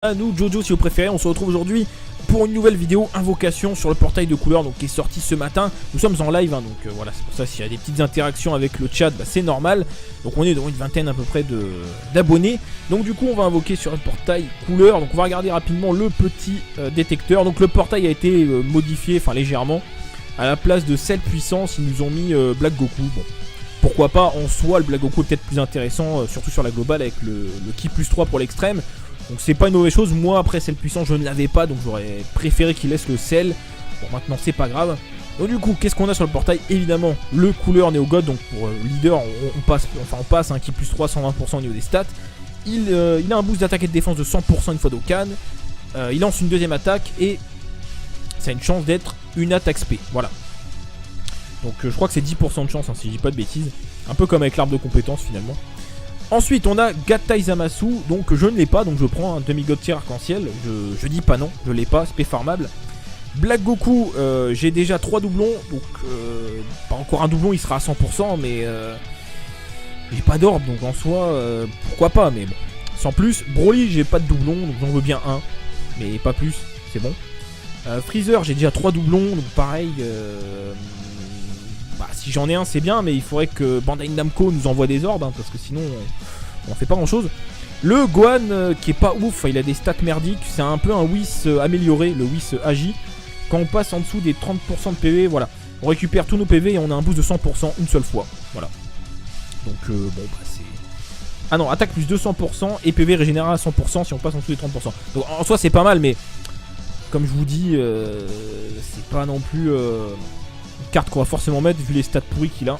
À nous Jojo si vous préférez, on se retrouve aujourd'hui pour une nouvelle vidéo invocation sur le portail de couleurs donc qui est sorti ce matin. Nous sommes en live donc voilà, c'est pour ça s'il y a des petites interactions avec le chat c'est normal. Donc on est dans une vingtaine à peu près d'abonnés. Donc du coup on va invoquer sur le portail couleurs. Donc on va regarder rapidement le petit détecteur. Donc le portail a été modifié, enfin légèrement. À la place de sel puissance ils nous ont mis Black Goku. Bon, pourquoi pas, en soi le Black Goku est peut-être plus intéressant, surtout sur la globale avec le ki plus 3 pour l'extrême. Donc c'est pas une mauvaise chose. Moi après sel puissant je ne l'avais pas, donc j'aurais préféré qu'il laisse le sel. Bon maintenant c'est pas grave. Donc du coup qu'est-ce qu'on a sur le portail? Évidemment le couleur Néo God. Donc pour leader on passe un ki plus 3 120% au niveau des stats. Il a un boost d'attaque et de défense de 100% une fois d'Okan. Il lance une deuxième attaque et ça a une chance d'être une attaque spé. Voilà. Donc je crois que c'est 10% de chance si je dis pas de bêtises. Un peu comme avec l'arbre de compétences finalement. Ensuite on a Gattai Zamasu, donc je ne l'ai pas, donc je prends un demi-god tier arc-en-ciel, je dis pas non, je l'ai pas, spé farmable. Black Goku, j'ai déjà 3 doublons, donc pas encore un doublon, il sera à 100%, mais j'ai pas d'orbe, donc en soi, pourquoi pas, mais bon. Sans plus, Broly, j'ai pas de doublon, donc j'en veux bien un, mais pas plus, c'est bon. Freezer, j'ai déjà 3 doublons, donc pareil, si j'en ai un c'est bien, mais il faudrait que Bandai Namco nous envoie des orbes parce que sinon on fait pas grand chose. Le Gohan qui est pas ouf, il a des stats merdiques, c'est un peu un Whis amélioré, le Whis Agi. Quand on passe en dessous des 30% de PV, voilà, on récupère tous nos PV et on a un boost de 100% une seule fois. Voilà. Donc bon c'est... Ah non, attaque plus 200% et PV régénéré à 100% si on passe en dessous des 30%. Donc en soi c'est pas mal, mais comme je vous dis, c'est pas non plus... carte qu'on va forcément mettre vu les stats pourris qu'il a.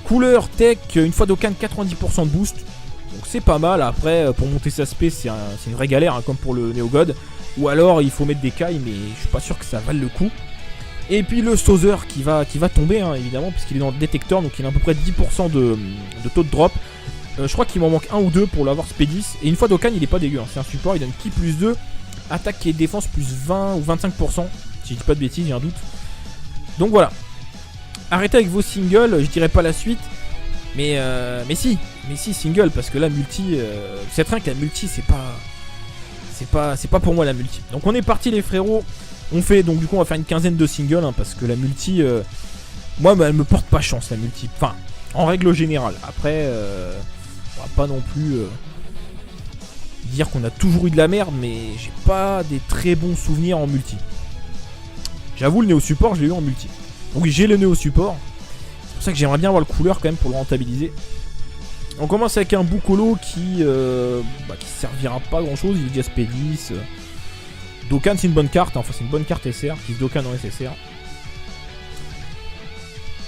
Couleur tech, une fois d'Okan 90% de boost. Donc c'est pas mal. Après pour monter sa spé c'est une vraie galère comme pour le Neo God. Ou alors il faut mettre des cailles, mais je suis pas sûr que ça vale le coup. Et puis le Sauzer qui va tomber évidemment puisqu'il est dans le détecteur. Donc il a à peu près 10% de taux de drop. Je crois qu'il m'en manque un ou deux pour l'avoir spé 10. Et une fois d'Okan il est pas dégueu, c'est un support, il donne ki plus 2, attaque et défense plus 20 ou 25%. Si je dis pas de bêtises, j'ai un doute. Donc voilà. Arrêtez avec vos singles, je dirais pas la suite. Mais si single, parce que la multi, vous savez très bien que la multi c'est pas pour moi la multi. Donc on est parti les frérots. On fait donc du coup on va faire une quinzaine de singles parce que la multi, moi elle me porte pas chance la multi. Enfin en règle générale. Après on va pas non plus dire qu'on a toujours eu de la merde, mais j'ai pas des très bons souvenirs en multi. J'avoue le néo support je l'ai eu en multi. Oui, j'ai le néo support. C'est pour ça que j'aimerais bien avoir le couleur quand même pour le rentabiliser. On commence avec un Bukolo qui servira pas grand chose. Il est déjà SP10. Dokkan c'est une bonne carte. Enfin c'est une bonne carte SR. Qui se Dokkan en SSR.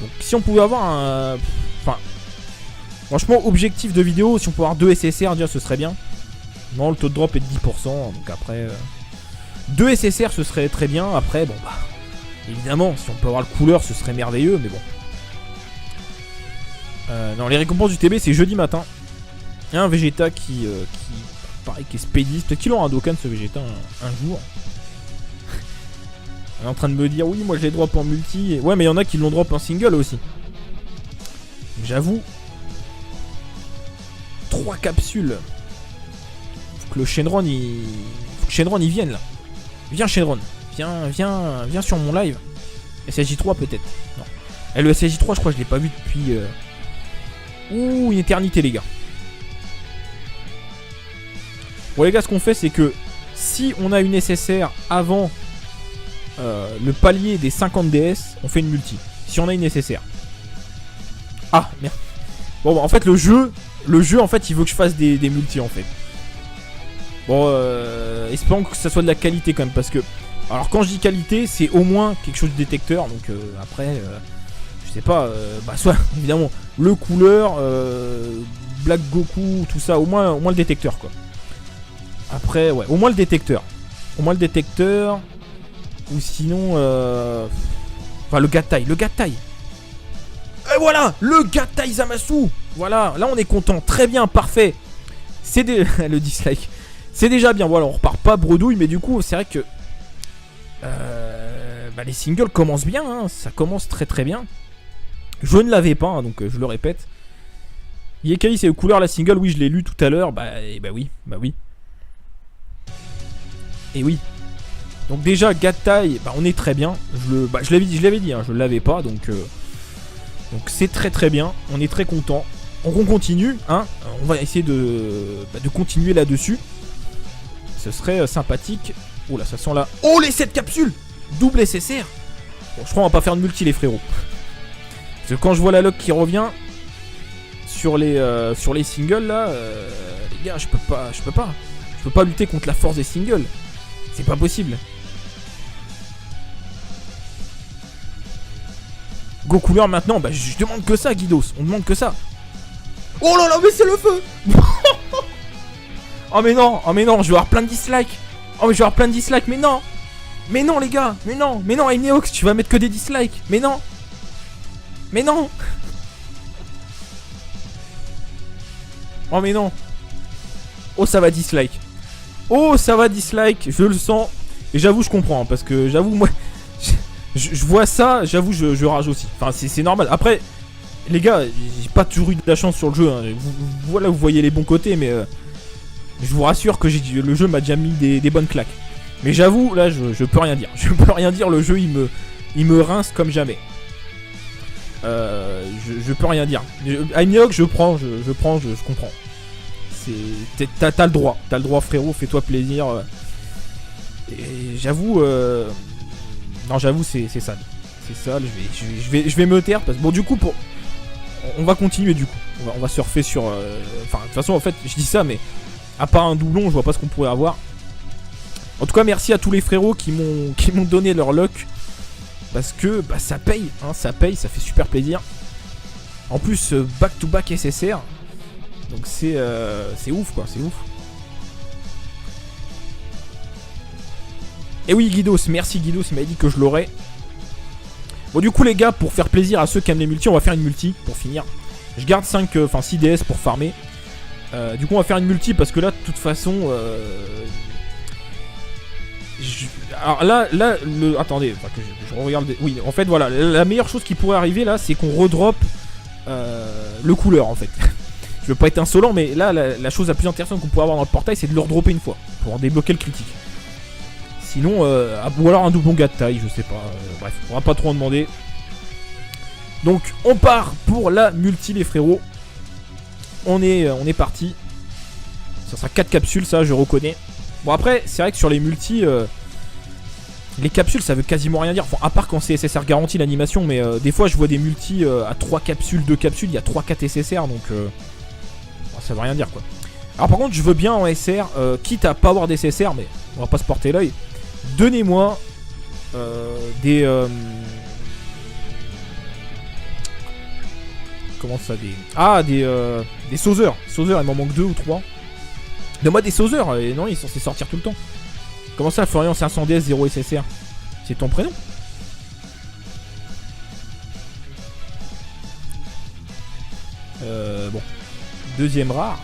Donc si on pouvait avoir un... Enfin... Franchement objectif de vidéo. Si on pouvait avoir 2 SSR déjà ce serait bien. Non le taux de drop est de 10%. Donc après... 2 SSR ce serait très bien. Après bon bah... Évidemment, si on peut avoir le couleur, ce serait merveilleux, mais bon. Non, les récompenses du TB, c'est jeudi matin. Il y a un Vegeta qui pareil, qui est spédiste. Peut-être qu'il aura un Dokkan, ce Vegeta, un jour. On est en train de me dire, oui, moi je les drop en multi. Ouais, mais il y en a qui l'ont drop en single aussi. J'avoue. 3 capsules. Faut que le Shenron, il vienne, là. Viens, Shenron. Viens sur mon live. SSJ3 peut-être. Non. Et le SSJ3 je crois que je l'ai pas vu depuis une éternité les gars. Bon les gars ce qu'on fait c'est que si on a une SSR avant le palier des 50 DS, on fait une multi. Si on a une SSR. Ah merde. Bon bah, en fait le jeu en fait il veut que je fasse des multis en fait. Bon espérons que ça soit de la qualité quand même parce que alors quand je dis qualité, c'est au moins quelque chose de détecteur. Donc après, je sais pas, soit évidemment le couleur, Black Goku, tout ça, au moins le détecteur quoi. Après ouais, au moins le détecteur. Au moins le détecteur. Ou sinon enfin le Gattai. Et voilà, le Gattai Zamasu. Voilà, là on est content, très bien, parfait. C'est le dislike. C'est déjà bien, voilà, on repart pas bredouille, mais du coup c'est vrai que les singles commencent bien, ça commence très très bien. Je ne l'avais pas, donc je le répète. Yekai c'est le couleur la single, oui je l'ai lu tout à l'heure, bah oui. Et oui. Donc déjà, Gatai, bah, on est très bien. Je l'avais dit, hein, je l'avais pas, donc c'est très très bien. On est très content. Donc on continue, hein. On va essayer de continuer là-dessus. Ce serait sympathique. Oh là, ça sent là. Oh, les 7 capsules double SSR. Bon, je crois qu'on va pas faire de multi, les frérots. Parce que quand je vois la lock qui revient sur les singles là, les gars, je peux pas lutter contre la force des singles. C'est pas possible. Go couleur maintenant, bah je demande que ça, Guidos. On demande que ça. Oh là là, mais c'est le feu. Oh mais non, je vais avoir plein de dislikes. Oh mais je vais avoir plein de dislikes, mais non. Mais non les gars, mais non, Neox, tu vas mettre que des dislikes. Mais non. Oh mais non. Oh ça va dislike. Je le sens. Et j'avoue je comprends, parce que j'avoue moi je vois ça, j'avoue je rage aussi. Enfin c'est normal. Après les gars, j'ai pas toujours eu de la chance sur le jeu, hein. Voilà, vous voyez les bons côtés, mais je vous rassure que le jeu m'a déjà mis des bonnes claques. Mais j'avoue, là, je peux rien dire. Je peux rien dire, le jeu, il me rince comme jamais. Je peux rien dire. Aimyok, je comprends. T'as le droit. T'as le droit, frérot, fais-toi plaisir. Et j'avoue... Non, j'avoue, c'est sale. C'est sale, je vais me taire. Parce que bon, du coup, on va continuer, du coup. On va surfer sur... Enfin, de toute façon, en fait, je dis ça, mais... À part un doublon, je vois pas ce qu'on pourrait avoir. En tout cas, merci à tous les frérots qui m'ont donné leur luck. Parce que bah, ça paye, hein, ça fait super plaisir. En plus, back-to-back SSR. Donc c'est ouf, quoi, c'est ouf. Et oui, Guidos, merci Guidos, il m'a dit que je l'aurais. Bon, du coup, les gars, pour faire plaisir à ceux qui aiment les multis, on va faire une multi pour finir. Je garde 6 DS pour farmer. Du coup on va faire une multi parce que là de toute façon alors là attendez, enfin, que je regarde oui en fait voilà, la meilleure chose qui pourrait arriver là c'est qu'on redrop le couleur en fait. Je veux pas être insolent, mais là la chose la plus intéressante qu'on pourrait avoir dans le portail, c'est de le redropper une fois pour débloquer le critique. Sinon ou alors un doublon gars de taille, je sais pas, bref, on va pas trop en demander. Donc on part pour la multi les frérots. On est parti. Ça sera 4 capsules, ça je reconnais. Bon après c'est vrai que sur les multis les capsules ça veut quasiment rien dire, enfin, à part quand c'est SSR garanti l'animation. Mais des fois je vois des multis à 3 capsules, 2 capsules, il y a 3-4 SSR. Donc ça veut rien dire quoi. Alors par contre je veux bien en SR, quitte à pas avoir des SSR, mais on va pas se porter l'œil. Donnez-moi des... Comment ça, des sauseurs. Sauseurs, il m'en manque 2 ou 3. Donne-moi des sauseurs. Et non, ils sont censés sortir tout le temps. Comment ça, Florian 500DS 0 SSR? C'est ton prénom? Bon. Deuxième rare.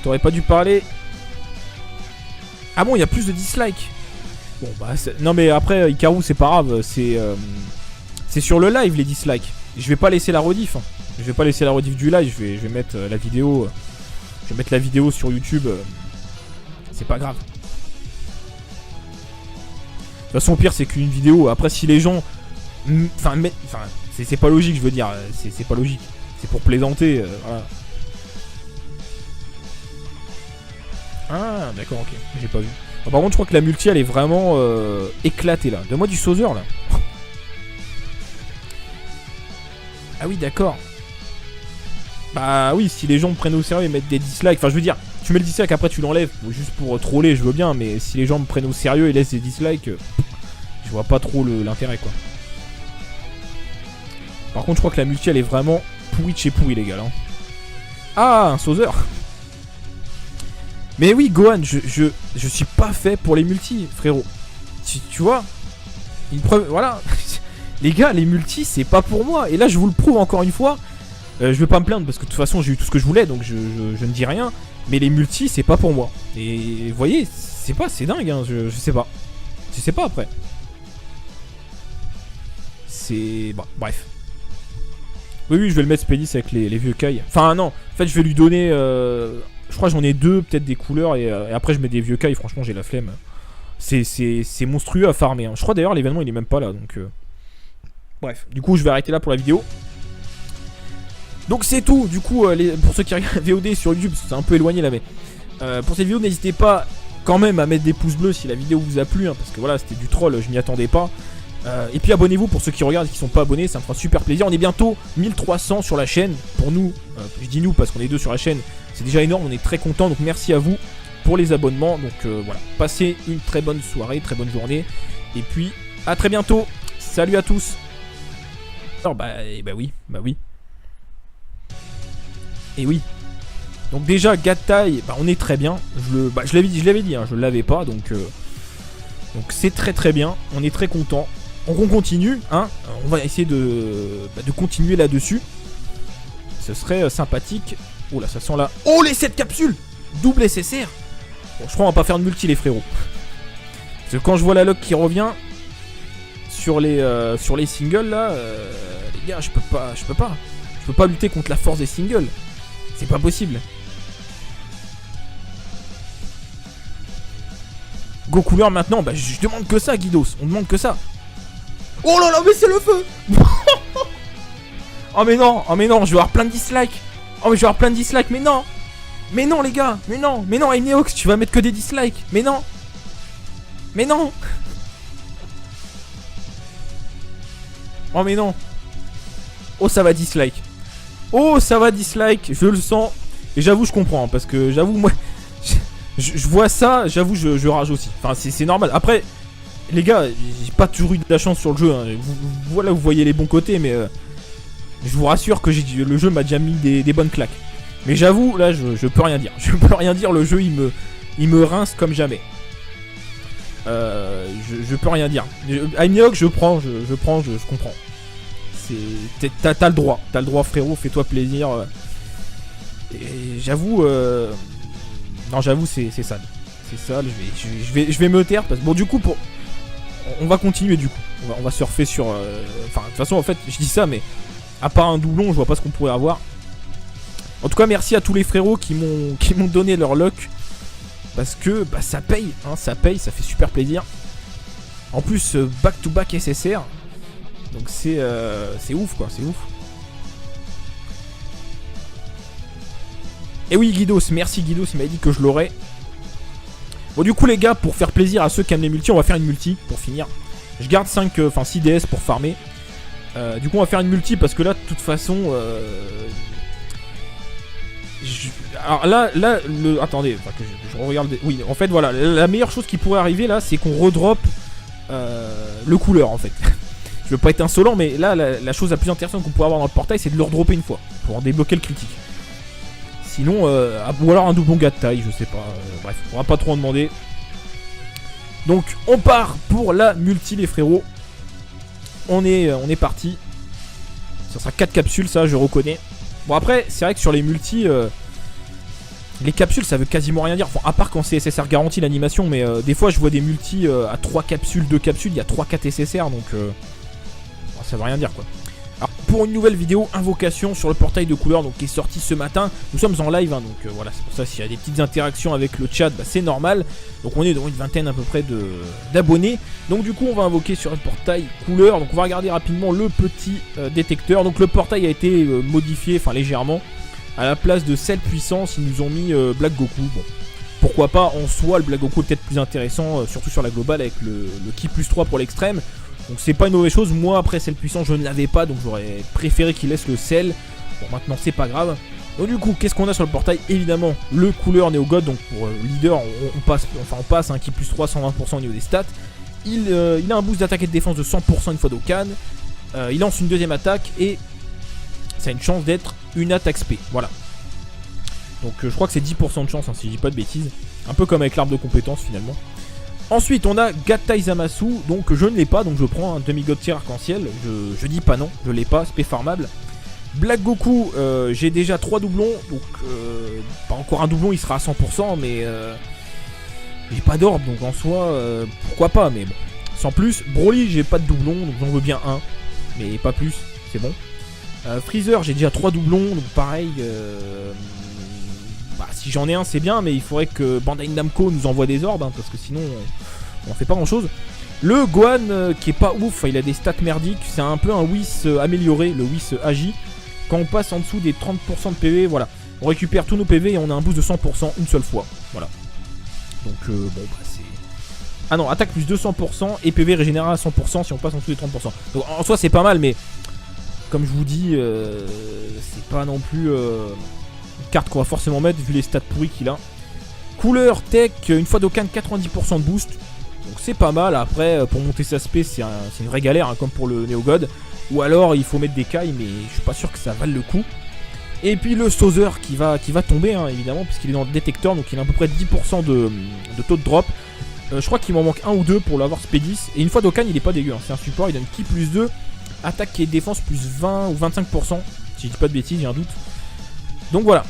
T'aurais pas dû parler. Ah bon, il y a plus de dislikes. Bon bah non mais après Ikaru c'est pas grave. C'est sur le live les dislikes. Je vais pas laisser la rediff. Hein. Je vais pas laisser la rediff du live. Je vais mettre la vidéo. Je vais mettre la vidéo sur YouTube. C'est pas grave. De toute façon, au pire, c'est qu'une vidéo. Après, si les gens. Enfin, c'est pas logique, je veux dire. C'est pas logique. C'est pour plaisanter. Voilà. Ah, d'accord, ok. J'ai pas vu. Ah, par contre, je crois que la multi, elle est vraiment éclatée là. Donne-moi du sauseur là. Ah oui, d'accord. Bah oui, si les gens me prennent au sérieux et mettent des dislikes. Enfin, je veux dire, tu mets le dislike, après tu l'enlèves. Juste pour troller, je veux bien. Mais si les gens me prennent au sérieux et laissent des dislikes, je vois pas trop l'intérêt quoi. Par contre, je crois que la multi, elle est vraiment pourrie de chez pourri, les gars. Hein. Ah, un sauseur. Mais oui, Gohan, je suis pas fait pour les multis, frérot. Tu vois, une preuve, voilà. Les gars, les multis, c'est pas pour moi. Et là, je vous le prouve encore une fois. Je vais pas me plaindre parce que de toute façon, j'ai eu tout ce que je voulais, donc je ne dis rien. Mais les multis, c'est pas pour moi. Et vous voyez, c'est dingue, hein, je sais pas. Je sais pas après. C'est... Bon, bref. Oui, je vais le mettre Spédis avec les vieux cailles. Enfin, non, en fait, je vais lui donner... Je crois que j'en ai 2, peut-être des couleurs, et après je mets des vieux cas, et franchement j'ai la flemme. C'est monstrueux à farmer. Hein. Je crois d'ailleurs l'événement il est même pas là, donc... Bref, du coup je vais arrêter là pour la vidéo. Donc c'est tout, du coup, pour ceux qui regardent VOD sur YouTube, parce que c'est un peu éloigné là, mais... pour cette vidéo, n'hésitez pas quand même à mettre des pouces bleus si la vidéo vous a plu, hein, parce que voilà, c'était du troll, je m'y attendais pas. Et puis abonnez-vous pour ceux qui regardent et qui sont pas abonnés, ça me fera super plaisir. On est bientôt 1300 sur la chaîne. Pour nous, je dis nous parce qu'on est 2 sur la chaîne, c'est déjà énorme, on est très contents, donc merci à vous pour les abonnements. Donc voilà, passez une très bonne soirée, très bonne journée, et puis à très bientôt. Salut à tous. Alors bah oui. Et oui. Donc déjà Gatai, on est très bien. Je l'avais dit, hein, je l'avais pas, donc c'est très bien. On est très content. On continue, hein. On va essayer de continuer là-dessus. Ce serait sympathique. Oh là, ça sent là. Oh, les 7 capsules double SSR. Bon, je crois qu'on va pas faire de multi les frérots. Parce que quand je vois la lock qui revient sur les singles là, les gars, je peux pas lutter contre la force des singles. C'est pas possible. Go couleur maintenant, je demande que ça, Guidos, on demande que ça. Oh là là, mais c'est le feu. Oh mais non, je vais avoir plein de dislikes. Oh mais je vais avoir plein de dislikes, mais non. Mais non les gars, mais non, Neox, tu vas mettre que des dislikes. Mais non. Oh mais non. Oh ça va dislike. Je le sens. Et j'avoue je comprends, parce que j'avoue moi... Je vois ça, j'avoue je rage aussi. Enfin c'est normal. Après les gars, j'ai pas toujours eu de la chance sur le jeu, hein. Vous voyez les bons côtés, mais je vous rassure que le jeu m'a déjà mis des bonnes claques. Mais j'avoue là je peux rien dire. Le jeu il me rince comme jamais. Je peux rien dire. Aimniok je comprends. T'as le droit frérot, fais-toi plaisir. Et j'avoue non j'avoue c'est sale. C'est sale, je vais me taire parce que bon du coup on va continuer du coup. On va surfer sur enfin de toute façon en fait je dis ça mais à part un doublon je vois pas ce qu'on pourrait avoir. En tout cas merci à tous les frérots qui m'ont donné leur luck. Parce que ça paye, hein, ça fait super plaisir. En plus back to back SSR. Donc c'est ouf quoi, c'est ouf. Et oui Guidos, merci Guidos, il m'a dit que je l'aurais. Bon du coup les gars, pour faire plaisir à ceux qui aiment les multi, on va faire une multi pour finir. Je garde 6 DS pour farmer. Du coup on va faire une multi parce que là de toute façon alors là attendez, que je regarde. Oui en fait voilà, la meilleure chose qui pourrait arriver là c'est qu'on redrop le couleur en fait. Je veux pas être insolent mais là la chose la plus intéressante qu'on pourrait avoir dans le portail c'est de le redropper une fois pour en débloquer le critique. Sinon, ou alors un doublon Gatai, je sais pas. Bref, on va pas trop en demander. Donc, on part pour la multi, les frérots. On est parti. Ça sera 4 capsules, ça, je reconnais. Bon, après, c'est vrai que sur les multi, les capsules, ça veut quasiment rien dire. Enfin, à part quand c'est SSR garanti l'animation, mais des fois, je vois des multi à 3 capsules, 2 capsules, il y a 3-4 SSR, donc ça veut rien dire, quoi. Alors pour une nouvelle vidéo invocation sur le portail de couleur donc qui est sorti ce matin, nous sommes en live hein, donc voilà c'est pour ça s'il y a des petites interactions avec le chat c'est normal. Donc on est dans une vingtaine à peu près d'abonnés. Donc du coup on va invoquer sur le portail couleur. Donc on va regarder rapidement le petit détecteur. Donc le portail a été modifié enfin légèrement. À la place de sel puissance ils nous ont mis Black Goku. Bon pourquoi pas en soi le Black Goku est peut-être plus intéressant surtout sur la globale avec le ki plus 3 pour l'extrême. Donc c'est pas une mauvaise chose, moi après sel puissant je ne l'avais pas donc j'aurais préféré qu'il laisse le sel. Bon maintenant c'est pas grave. Donc du coup qu'est-ce qu'on a sur le portail? Évidemment le couleur Néogod, donc pour leader on passe un ki plus 3 120% au niveau des stats. Il a un boost d'attaque et de défense de 100% une fois d'Okan. Il lance une deuxième attaque et ça a une chance d'être une attaque spé, voilà. Donc je crois que c'est 10% de chance hein, si je dis pas de bêtises. Un peu comme avec l'arbre de compétences finalement. Ensuite on a Gatai Zamasu, donc je ne l'ai pas, donc je prends un demi-god tir arc-en-ciel, je dis pas non, je l'ai pas, spé farmable. Black Goku, j'ai déjà 3 doublons, donc pas encore un doublon, il sera à 100%, mais j'ai pas d'orbe, donc en soi, pourquoi pas, mais bon. Sans plus, Broly, j'ai pas de doublon, donc j'en veux bien un, mais pas plus, c'est bon. Freezer, j'ai déjà 3 doublons, donc pareil, Bah, si j'en ai un c'est bien, mais il faudrait que Bandai Namco nous envoie des ordres, parce que sinon on fait pas grand chose. Le Gohan qui est pas ouf, il a des stats merdiques, c'est un peu un Whis amélioré, le Whis Agi. Quand on passe en dessous des 30% de PV, voilà, on récupère tous nos PV et on a un boost de 100% une seule fois, voilà. Donc bon bah c'est... Ah non, attaque plus 200% et PV régénéré à 100% si on passe en dessous des 30%. Donc en soi c'est pas mal, mais comme je vous dis, c'est pas non plus une carte qu'on va forcément mettre vu les stats pourris qu'il a. Couleur tech, une fois d'Okan 90% de boost. Donc c'est pas mal. Après pour monter sa spé c'est une vraie galère, hein, comme pour le Neo God. Ou alors il faut mettre des cailles, mais je suis pas sûr que ça vale le coup. Et puis le Sauzer qui va tomber, hein, évidemment, puisqu'il est dans le détecteur. Donc il a à peu près 10% de taux de drop. Je crois qu'il m'en manque un ou deux pour l'avoir spé 10. Et une fois d'Okan il est pas dégueu, hein. C'est un support, il donne ki plus 2, attaque et défense plus 20 ou 25%. Si je dis pas de bêtises, j'ai un doute. Donc voilà.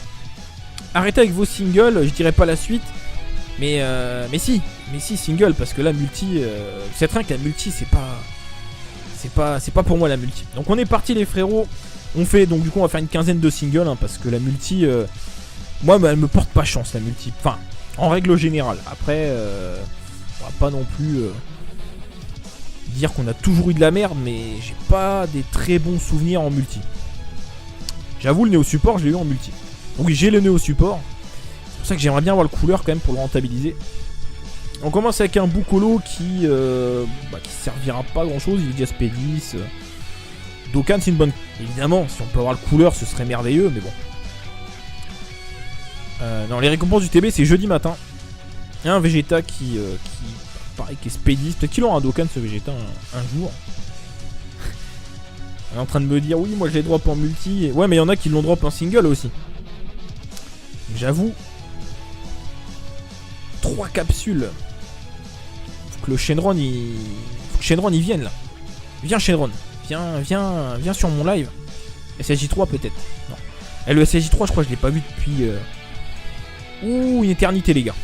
Arrêtez avec vos singles, je dirais pas la suite. Mais si single, parce que là multi, c'est rien que la multi c'est pas pour moi la multi. Donc on est parti les frérots. On fait donc du coup on va faire une quinzaine de singles, hein, parce que la multi, moi elle me porte pas chance la multi. Enfin en règle générale. Après on va pas non plus dire qu'on a toujours eu de la merde, mais j'ai pas des très bons souvenirs en multi. J'avoue le Néo Support je l'ai eu en multi. Donc oui j'ai le Néo Support. C'est pour ça que j'aimerais bien avoir le couleur quand même pour le rentabiliser. On commence avec un Boucolo qui servira pas grand chose, il est déjà SP 10. Dokkan c'est une bonne... Évidemment, si on peut avoir le couleur ce serait merveilleux, mais bon. Non, les récompenses du TB c'est jeudi matin. Il y a un Vegeta qui pareil, qui est SP 10. Peut-être qu'il aura un Dokkan ce Vegeta un jour. On est en train de me dire, oui moi je les drop en multi. Ouais mais il y en a qui l'ont drop en single aussi. J'avoue. 3 capsules. Faut que le Shenron il vienne là. Viens Shenron. Viens sur mon live. SSJ3 peut-être. Non. Et le SSJ3 je crois que je l'ai pas vu depuis une éternité les gars.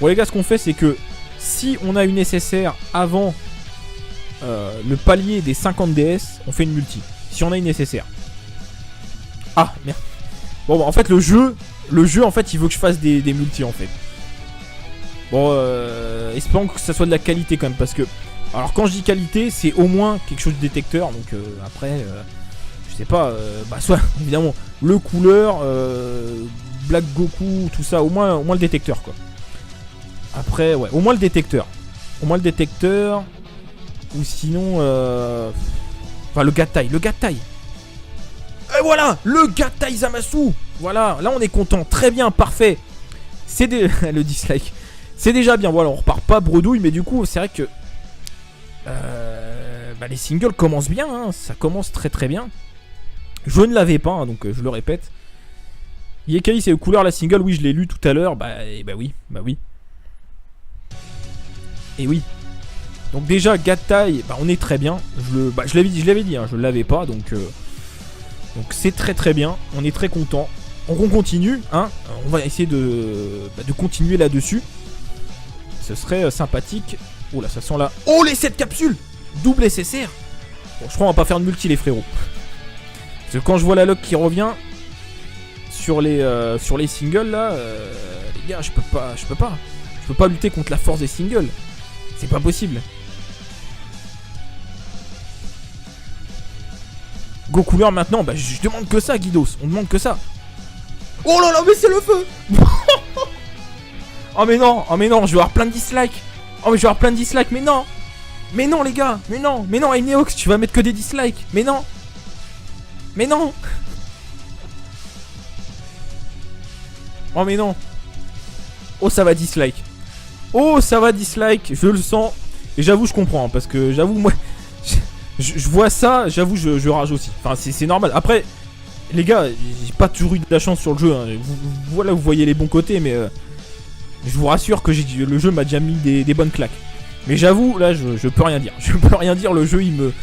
Bon les gars ce qu'on fait c'est que si on a une SSR avant le palier des 50 DS, on fait une multi. Si on a une SSR. Ah merde. Bon bah, en fait le jeu en fait il veut que je fasse des multis en fait. Bon espérons que ça soit de la qualité quand même, parce que alors quand je dis qualité c'est au moins quelque chose de détecteur. Donc après je sais pas, bah soit évidemment le couleur, Black Goku, tout ça, au moins le détecteur quoi. Après ouais, au moins le détecteur. Ou sinon enfin le Gattai. Et voilà, le Gattai Zamasu. Voilà, là on est content, très bien, parfait. C'est le dislike. C'est déjà bien, voilà, on repart pas bredouille, mais du coup, c'est vrai que les singles commencent bien, hein, ça commence très très bien. Je ne l'avais pas, hein, donc je le répète. Yekai, c'est couleur la single, oui, je l'ai lu tout à l'heure, bah oui. Et oui. Donc déjà, Gattai, on est très bien. Je l'avais dit, hein, je ne l'avais pas, donc c'est très très bien, on est très content. Donc on continue, hein. On va essayer de continuer là-dessus. Ce serait sympathique. Oh là, ça sent là. Oh les 7 capsules. Double SSR. Bon, je crois qu'on va pas faire de multi les frérots. Parce que quand je vois la lock qui revient sur les singles là, les gars, je peux pas lutter contre la force des singles. C'est pas possible. Go couleur maintenant, je demande que ça Guidos, on demande que ça. Oh là là, mais c'est le feu. Oh mais non, je vais avoir plein de dislikes. Mais non les gars, mais non, Eneox, tu vas mettre que des dislikes. Mais non. Oh mais non. Oh ça va dislike, je le sens. Et j'avoue je comprends, hein, parce que j'avoue moi je vois ça, j'avoue je rage aussi. Enfin c'est normal. Après les gars, j'ai pas toujours eu de la chance sur le jeu, hein. Voilà, vous voyez les bons côtés, mais je vous rassure que le jeu m'a déjà mis des bonnes claques. Mais j'avoue là je peux rien dire. Le jeu il me